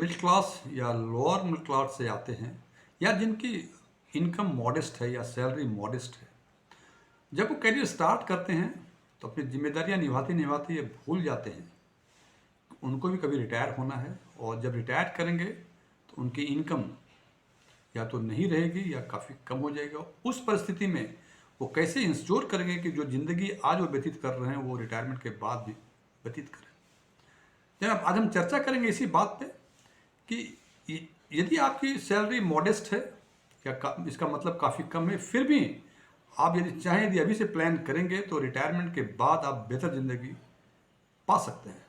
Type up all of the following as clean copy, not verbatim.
Middle class या lower middle class से आते हैं या जिनकी इनकम मॉडेस्ट है या सैलरी मॉडेस्ट है, जब वो करियर स्टार्ट करते हैं तो अपनी जिम्मेदारियां निभाते निभाते ये भूल जाते हैं उनको भी कभी रिटायर होना है। और जब रिटायर करेंगे तो उनकी इनकम या तो नहीं रहेगी या काफ़ी कम हो जाएगा। उस परिस्थिति में वो कैसे इंश्योर करेंगे कि जो ज़िंदगी आज वो व्यतीत कर रहे हैं वो रिटायरमेंट के बाद भी व्यतीत करें। जनाब, आज हम चर्चा करेंगे इसी बात पे कि यदि आपकी सैलरी मॉडेस्ट है या इसका मतलब काफ़ी कम है, फिर भी आप यदि चाहें, यदि अभी से प्लान करेंगे तो रिटायरमेंट के बाद आप बेहतर ज़िंदगी पा सकते हैं।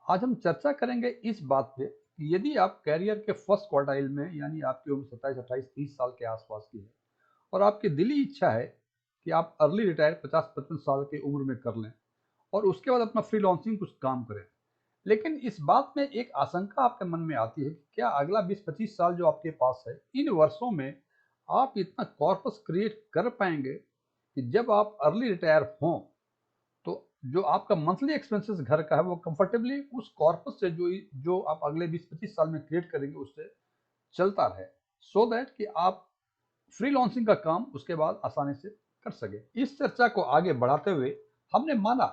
आज हम चर्चा करेंगे इस बात पे कि यदि आप कैरियर के फर्स्ट क्वार्टाइल में, यानी आपकी उम्र 27, 28, 30 साल के आसपास की है और आपकी दिली इच्छा है कि आप अर्ली रिटायर 50, 55 साल की उम्र में कर लें और उसके बाद अपना फ्रीलांसिंग कुछ काम करें, लेकिन इस बात में एक आशंका आपके मन में आती है कि क्या अगला 20, 25 साल जो आपके पास है, इन वर्षों में आप इतना कॉर्पस क्रिएट कर पाएंगे कि जब आप अर्ली रिटायर हों तो जो आपका मंथली एक्सपेंसेस घर का है वो कंफर्टेबली उस कॉर्पस से जो जो आप अगले 20, 25 साल में क्रिएट करेंगे उससे चलता रहे, सो दैट कि आप फ्रीलांसिंग का काम उसके बाद आसानी से कर सके। इस चर्चा को आगे बढ़ाते हुए हमने माना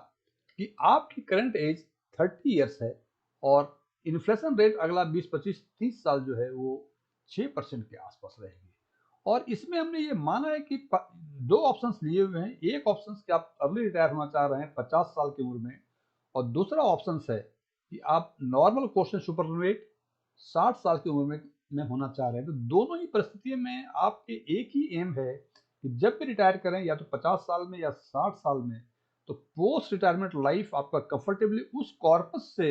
कि आपकी करंट एज 30 ईयर्स है और इन्फ्लेशन रेट अगला 20, 25, 30 साल जो है वो 6% के आसपास रहेगी। और इसमें हमने ये माना है कि दो ऑप्शंस लिए हुए हैं। एक ऑप्शन कि आप अर्ली रिटायर होना चाह रहे हैं 50 साल की उम्र में, और दूसरा ऑप्शन है कि आप नॉर्मल क्वेश्चन सुपरनुएट 60 साल की उम्र में होना चाह रहे हैं। तो दोनों ही परिस्थितियों में आपके एक ही एम है कि जब भी रिटायर करें, या तो 50 साल में या 60 साल में, तो पोस्ट रिटायरमेंट लाइफ आपका कंफर्टेबली उस कॉर्पस से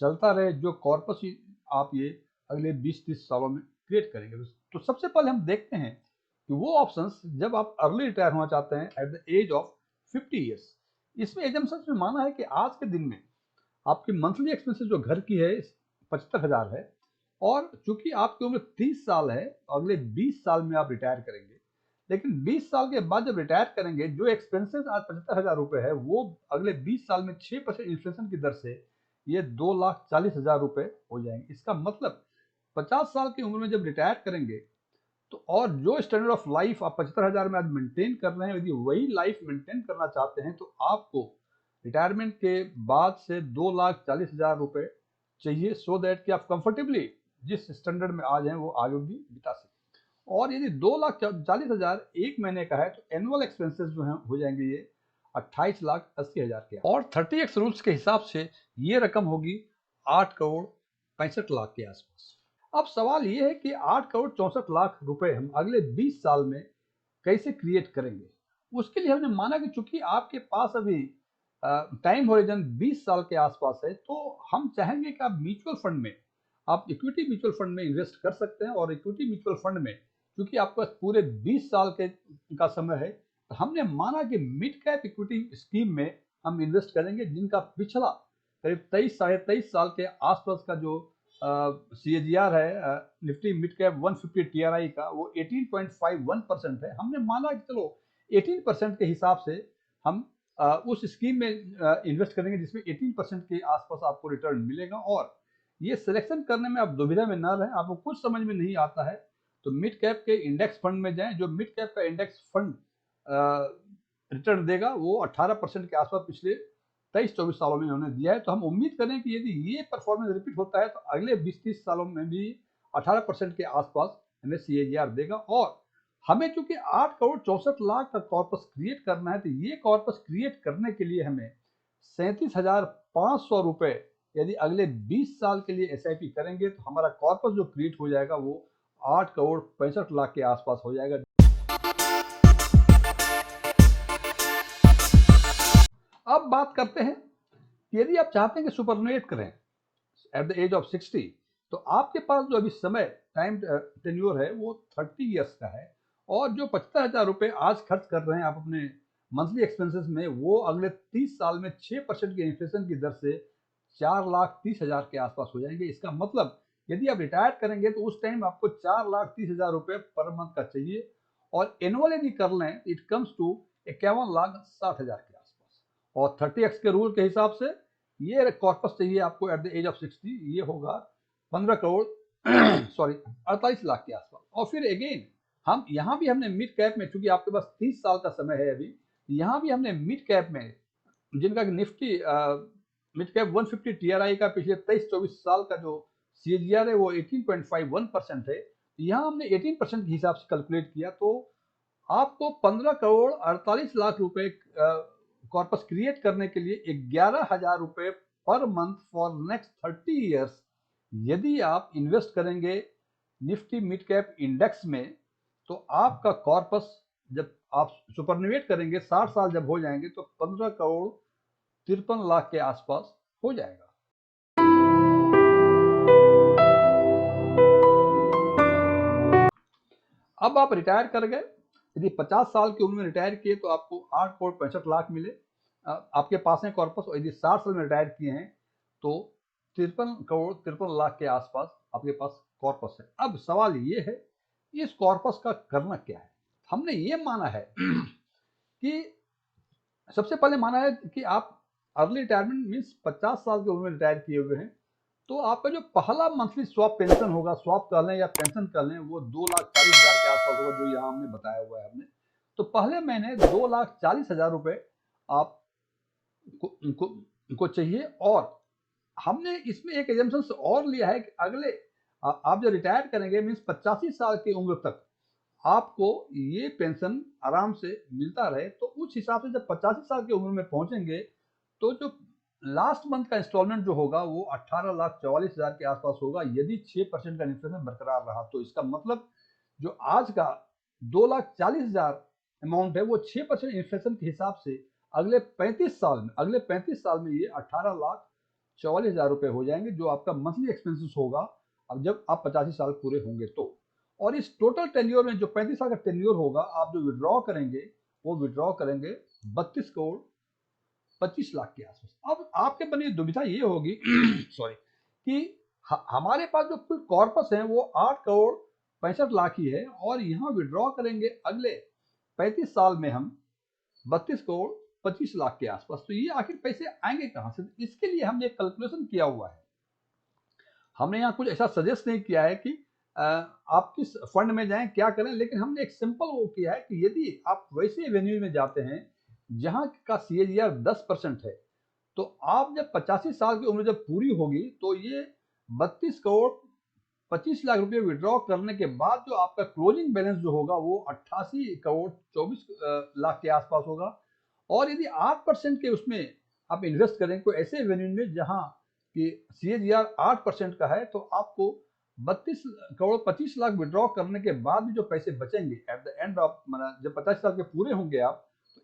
चलता रहे जो कॉर्पस आप ये अगले 20, 30 सालों में क्रिएट करेंगे। तो सबसे पहले हम देखते हैं कि वो ऑप्शंस जब आप अर्ली रिटायर होना चाहते हैं at the age of 50 years. इसमें एजम्पशंस में माना है कि आज के दिन में आपकी मंथली एक्सपेंसेस जो घर की है 75,000 है, और चूंकि आपकी उम्र 30 साल है, अगले 20 साल में आप रिटायर करेंगे, लेकिन 20 साल के बाद जब रिटायर करेंगे जो एक्सपेंसेस आज 75,000 रुपए है वो अगले 20 साल में 6% इन्फ्लेशन की दर से ये 2,40,000 रुपए हो जाएंगे। इसका मतलब 50 साल की उम्र में जब रिटायर करेंगे तो, और जो स्टैंडर्ड ऑफ लाइफ आप 75,000 में आज मेंटेन कर रहे हैं, यदि वही लाइफ मेंटेन करना चाहते हैं तो आपको रिटायरमेंट के बाद से 2,40,000 रुपए चाहिए, सो दैट कि आप कंफर्टेबली जिस स्टैंडर्ड में आज हैं वो आगे भी बिता सकें। और यदि 2,40,000 एक महीने का है तो एनुअल एक्सपेंसेस जो हैं हो जाएंगे ये 28,80,000 के, और 30x रूल्स के हिसाब से ये रकम होगी 8,65,00,000 के आसपास। अब सवाल ये है कि 8,64,00,000 रुपए हम अगले 20 साल में कैसे क्रिएट करेंगे। उसके लिए हमने माना कि चूंकि आपके पास अभी टाइम होरिजन 20 साल के आसपास है, तो हम चाहेंगे कि आप म्यूचुअल फंड में, आप इक्विटी म्यूचुअल फंड में इन्वेस्ट कर सकते हैं। और इक्विटी म्यूचुअल फंड में क्योंकि आपके पास पूरे 20 साल के का समय है, तो हमने माना कि मिड कैप इक्विटी स्कीम में हम इन्वेस्ट करेंगे, जिनका पिछला करीब 23, 23.5 साल के आसपास का जो CAGR है निफ्टी मिड कैप 150 TRI का, वो 18.51% है। हमने माना कि चलो 18% के हिसाब से हम उस स्कीम में इन्वेस्ट करेंगे जिसमें 18% के आसपास आपको रिटर्न मिलेगा। और ये सिलेक्शन करने में आप दुविधा में न रहें, आपको कुछ समझ में नहीं आता है तो मिड कैप के इंडेक्स फंड में जाएं। जो मिड कैप का इंडेक्स फंड रिटर्न देगा वो 18% के आसपास पिछले 23-24 सालों में इन्होंने दिया है। तो हम उम्मीद करें कि यदि ये परफॉर्मेंस रिपीट होता है तो अगले 20-30 सालों में भी 18% के आसपास हमें CAGR देगा। और हमें चूंकि 8,64,00,000 का कॉर्पस क्रिएट करना है, तो ये कॉर्पस क्रिएट करने के लिए हमें 37,500 रुपए यदि अगले 20 साल के लिए SIP करेंगे तो हमारा कॉर्पस जो क्रिएट हो जाएगा वो 8,65,00,000 के आसपास हो जाएगा। अब बात करते हैं कि यदि आप चाहते हैं कि सुपरनुएट करें एट द एज ऑफ 60, तो आपके पास जो अभी समय टाइम टेन्योर है वो 30 ईयर्स का है, और जो 75,000 रुपए आज खर्च कर रहे हैं आप अपने मंथली एक्सपेंसेस में, वो अगले 30 साल में 6% की इन्फ्लेशन की दर से 4,30,000 के आसपास हो जाएंगे। इसका मतलब यदि आप रिटायर करेंगे तो उस टाइम आपको 4,30,000 रुपए पर मंथ का चाहिए, और एनुअल यदि कर लें इट कम्स टू 51,60,000 के आसपास। और 30x के रूल के हिसाब से ये कॉर्पस चाहिए आपको एट द एज ऑफ 60, ये होगा 15 करोड़ सॉरी 48 लाख के आसपास। और फिर अगेन हम यहाँ भी हमने मिड कैप में, चूंकि आपके पास 30 साल का समय है अभी, यहाँ भी हमने मिड कैप में जिनका निफ्टी मिड कैप 150 टीआरआई का पिछले 23-24 साल का जो सीएजीआर है वो 18.51% है, यहाँ हमने 18% के हिसाब से कैलकुलेट किया, तो आपको 15 करोड़ 48 लाख रुपए कॉर्पस क्रिएट करने के लिए 11,000 रुपए per month for next 30 years यदि आप इन्वेस्ट करेंगे निफ्टी मिड कैप इंडेक्स में, तो आपका कॉर्पस जब आप सुपरनिवेट करेंगे 60 साल जब हो जाएंगे तो 15 करोड़ 53 लाख के आसपास हो जाएगा। अब आप रिटायर कर गए, यदि 50 साल की उम्र में रिटायर किए तो आपको 8 करोड़ 65 लाख मिले, आपके पास है कॉर्पस। और यदि 60 साल में रिटायर किए हैं तो 53 करोड़ 53 लाख के आसपास आपके पास कॉर्पस है। अब सवाल ये है इस कॉर्पस का करना क्या है। हमने ये माना है कि सबसे पहले माना है कि आप अर्ली रिटायरमेंट मीन्स 50 साल की उम्र में रिटायर किए हुए हैं, तो आपका जो पहला मंथली स्वैप पेंशन होगा, स्वैप कर लें या पेंशन कर लें, वो 2,40,000 के आसपास होगा, जो यहाँ हमने बताया हुआ है हमने। तो पहले महीने 2,40,000 रुपए आप को चाहिए। और हमने इसमें एक एजम्पशन और लिया है कि अगले आप जब रिटायर करेंगे मीन्स 85 साल की उम्र तक आपको ये पेंशन आराम से मिलता रहे, तो उस हिसाब से जब 85 साल की उम्र में पहुंचेंगे तो जो लास्ट मंथ का इंस्टॉलमेंट जो होगा वो 18,44,000 के आसपास होगा, यदि 6% का इन्फ्लेशन बरकरार रहा। तो इसका मतलब जो आज का 2,40,000 अमाउंट है वो 6% इन्फ्लेशन के हिसाब से अगले 35 साल में ये 18,44,000 रुपए हो जाएंगे, जो आपका मंथली एक्सपेंसेस होगा अब जब आप 85 साल पूरे होंगे तो। और इस टोटल टेन्योर में जो 35 साल का टेन्योर होगा, आप जो विड्रॉ करेंगे वो विड्रॉ करेंगे 32 करोड़ 25 लाख के आसपास। अब आपके बनी दुविधा ये होगी सॉरी कि हमारे पास जो कुल कॉर्पस है वो 8 करोड़ 65 लाख ही है, और यहाँ विड्रॉ करेंगे अगले 35 साल में हम 32 करोड़ 25 लाख के आसपास। तो ये आखिर पैसे आएंगे कहाँ से? इसके लिए हमने एक कैलकुलेशन किया हुआ है। हमने यहाँ कुछ ऐसा सजेस्ट नहीं किया है कि आप किस फंड में जाएं क्या करें, लेकिन हमने एक सिंपल वो किया है कि यदि आप वैसे वेन्यू में जाते हैं जहां का सीएजीआर 10% है, तो आप जब 85 साल की उम्र जब पूरी होगी तो ये 32 करोड़ 25 लाख रुपए विड्रॉ करने के बाद जो आपका क्लोजिंग बैलेंस जो होगा वो 88 करोड़ 24 लाख के आसपास होगा। और यदि 8% के उसमें आप इन्वेस्ट करें कोई ऐसे वेन्यू में जहां कि सीएजीआर 8% का है, तो आपको 32 करोड़ 25 लाख विड्रॉ करने के बाद भी जो पैसे बचेंगे एट द एंड ऑफ, जब 50 साल के पूरे होंगे आप, तो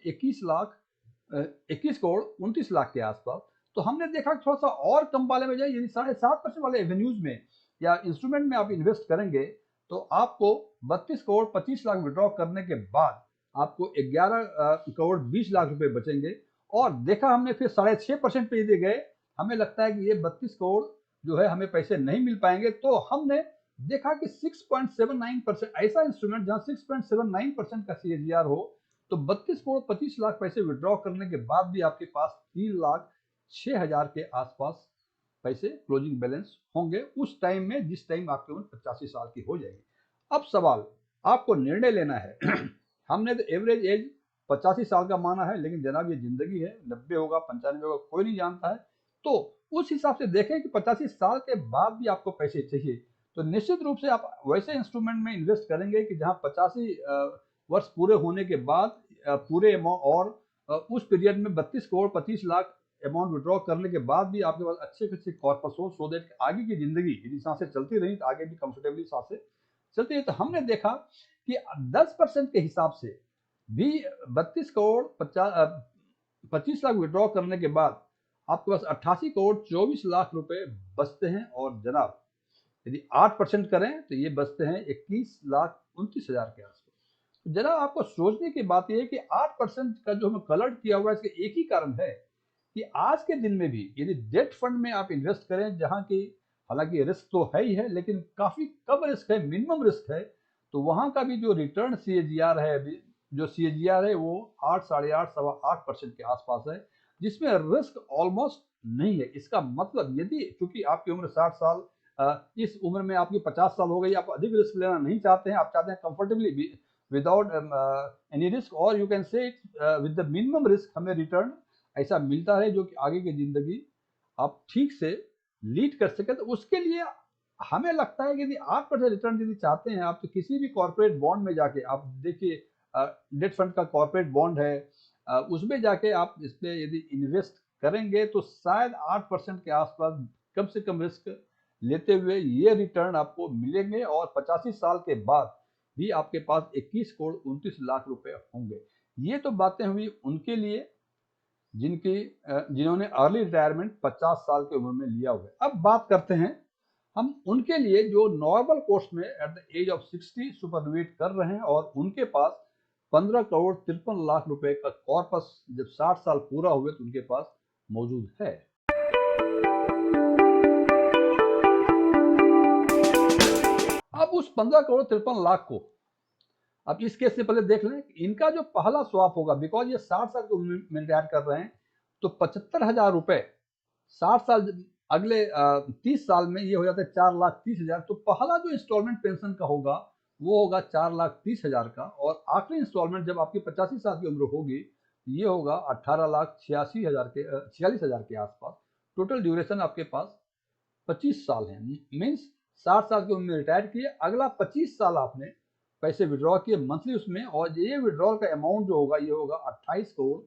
21 करोड़ 29 लाख के आसपास। तो हमने देखा थोड़ा सा और कम वाले में जाए, यदि 7.5% वाले एवेन्यूज में या इंस्ट्रूमेंट में आप इन्वेस्ट करेंगे तो आपको 32 करोड़ 25 लाख विड्रॉ करने के बाद आपको 11 करोड़ 20 लाख रुपए बचेंगे। और देखा हमने फिर 6.5% पे यदि गए, हमें लगता है कि ये 32 करोड़ जो है हमें पैसे नहीं मिल पाएंगे, तो हमने देखा कि 6.79% ऐसा इंस्ट्रूमेंट जहां 6.79% का सीएजीआर हो, तो 32 करोड़ 25 लाख पैसे विड्रॉ करने के बाद भी आपके पास 3,06,000 के आसपास पैसे क्लोजिंग बैलेंस होंगे उस टाइम में, जिस टाइम आपकी उम्र 85 साल की हो जाएगी। अब सवाल आपको निर्णय लेना है हमने तो एवरेज एज 85 साल का माना है, लेकिन जनाब ये जिंदगी है, 90 होगा 95 होगा कोई नहीं जानता है। तो उस हिसाब से देखें कि 85 साल के बाद भी आपको पैसे चाहिए, तो निश्चित रूप से आप वैसे इंस्ट्रूमेंट में इन्वेस्ट करेंगे कि जहां 85 वर्ष पूरे होने के बाद पूरे अमाउंट और उस पीरियड में 32 करोड़ 25 लाख अमाउंट विड्रॉ करने के बाद भी आपके पास अच्छे खासे कॉर्पस हो, सो दैट आगे की जिंदगी यदि सांसें चलती रही तो आगे भी कंफर्टेबली सांसें चलती रही। तो हमने देखा कि 10% के हिसाब से भी 32 करोड़ 25 लाख विड्रॉ करने के बाद आपके पास 88 करोड़ 24 लाख रुपए बचते हैं। और जनाब यदि 8% करें तो ये बचते हैं 21 लाख 29,000 के आसपास। तो जरा आपको सोचने की बात यह है कि 8% का जो हमें कलर्ट किया हुआ है, इसका एक ही कारण है कि आज के दिन में भी यदि डेट फंड में आप इन्वेस्ट करें, जहां की हालांकि रिस्क तो है ही है लेकिन काफी कम रिस्क है, मिनिमम रिस्क है, तो वहां का भी जो रिटर्न सीएजीआर है, अभी जो सीएजीआर है वो 8, 8.5, 8% के आसपास है। जिसमें रिस्क ऑलमोस्ट नहीं है। इसका मतलब यदि चूंकि आपकी उम्र 60 साल, इस उम्र में आपकी 50 साल हो गई, आप अधिक रिस्क लेना नहीं चाहते हैं, आप चाहते हैं कंफर्टेबली विदाउट एनी रिस्क, और you can say with the minimum risk हमें रिटर्न ऐसा मिलता है जो कि आगे की जिंदगी आप ठीक से लीड कर सके। तो उसके लिए हमें लगता है कि यदि 8% रिटर्न यदि चाहते हैं आप, तो किसी भी कॉर्पोरेट बॉन्ड में जाके आप देखिए, डेट फंड का कॉर्पोरेट बॉन्ड है, उसमें जाके आप इस पे यदि इन्वेस्ट करेंगे तो शायद 8% के आसपास कम से कम रिस्क लेते हुए ये रिटर्न आपको मिलेंगे, और 85 साल के बाद भी आपके पास 21 करोड़ 29 लाख रुपए होंगे। ये तो बातें हुई उनके लिए जिन्होंने अर्ली रिटायरमेंट 50 साल की उम्र में लिया हुआ है। अब बात करते हैं हम उनके लिए जो नॉर्मल कोर्स में एट द एज ऑफ 60 सुपरनुएट कर रहे हैं, और उनके पास 15 करोड़ 53 लाख रुपए का कॉर्पस जब 60 साल पूरा हुए तो उनके पास मौजूद है। अब उस 15 करोड़ 53 लाख को, अब इस केस से पहले देख लें इनका जो पहला स्वैप होगा, बिकॉज ये 60 साल की उम्र में रिटायर कर रहे हैं, तो 75,000 रुपए 60 साल अगले 30 साल में ये हो जाता है 4,30,000। तो पहला जो इंस्टॉलमेंट पेंशन का होगा वो होगा 4,30,000 का, और आखिरी इंस्टॉलमेंट जब आपकी 85 साल की उम्र होगी ये होगा 18,86,000 के 46,000 के आसपास। टोटल ड्यूरेशन आपके पास 25 साल है, मीन्स 60 साल की उम्र में रिटायर किए, अगला 25 साल आपने पैसे विड्रॉ किए मंथली उसमें, और ये विड्रॉल का अमाउंट जो होगा ये होगा 28 करोड़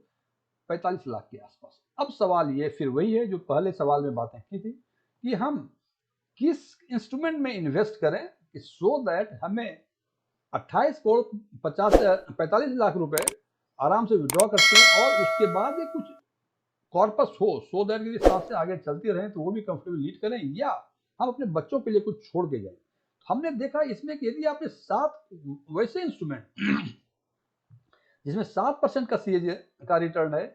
45 लाख के आसपास। अब सवाल ये फिर वही है जो पहले सवाल में बातें की थी कि हम किस इंस्ट्रूमेंट में इन्वेस्ट करें कि सो दैट हमें 28 करोड़ 45 लाख रुपए आराम से विड्रॉ करते हैं, और उसके बाद ही कुछ कॉर्पस हो, सो दैट के हिसाब से आगे चलते रहें तो वो भी कंफर्टेबल लीड करें, या हम अपने बच्चों के लिए कुछ छोड़ के जाएं। हमने देखा इसमें कि यदि आपने 7 वैसे इंस्ट्रूमेंट जिसमें 7% का सीएजी का रिटर्न है,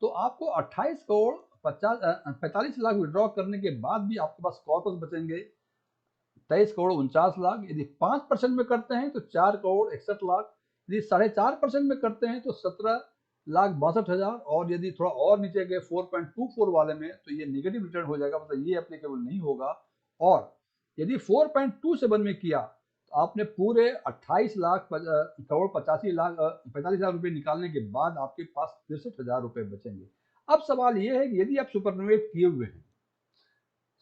तो आपको 28 करोड़ 45 लाख विड्रॉ करने के बाद भी आपके पास कॉर्पस बचेंगे 23 करोड़ 49 लाख। यदि 5% में करते हैं तो 4 करोड़ 61 लाख। यदि 4.5% में करते हैं तो 17,62,000, और यदि थोड़ा और नीचे गए 4.24 वाले में तो ये नेगेटिव रिटर्न हो जाएगा, मतलब ये एप्लीकेबल नहीं होगा। और यदि 4.27 में किया तो आपने पूरे 28 लाख करोड़ 45 लाख रुपए निकालने के बाद आपके पास 63,000 रुपए बचेंगे। अब सवाल ये है कि यदि आप सुपरनुएट किए हुए हैं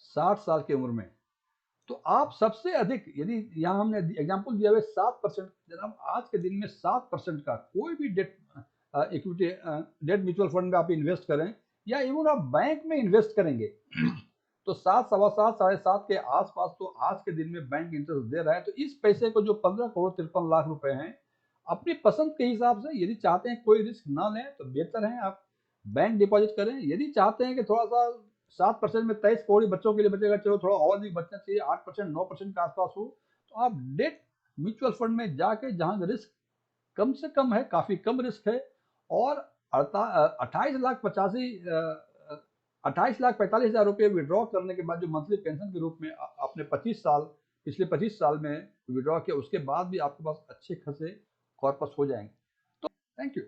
60 साल की उम्र में, तो आप सबसे अधिक, यदि यहाँ हमने एग्जांपल दिया हुआ 7%, जनाब आज के दिन में 7% का कोई भी debt equity debt mutual fund में आप इन्वेस्ट करें, या इवन आप बैंक में इन्वेस्ट करेंगे तो 7, सवा 7, 7.5 के आसपास तो आज के दिन में बैंक इंटरेस्ट दे रहा है। तो इस पैसे को जो 15 करोड़ 53 लाख रुपए हैं, अपनी पसंद के हिसाब से यदि चाहते हैं कोई रिस्क ना लें तो बेहतर है आप बैंक डिपॉजिट करें। यदि चाहते हैं कि थोड़ा सा 7% में 23 करोड़ बच्चों के लिए बचेगा, चलो थोड़ा और भी बचना चाहिए, 8% 9% के आसपास हो, तो आप डेट म्यूचुअल फंड में जाके जहां रिस्क कम से कम है, काफी कम रिस्क है, और 28,45,000 रुपये विड्रॉ करने के बाद जो मंथली पेंशन के रूप में आपने 25 साल पिछले 25 साल में विड्रॉ किया, उसके बाद भी आपके पास अच्छे खासे कॉर्पस हो जाएंगे। तो थैंक यू।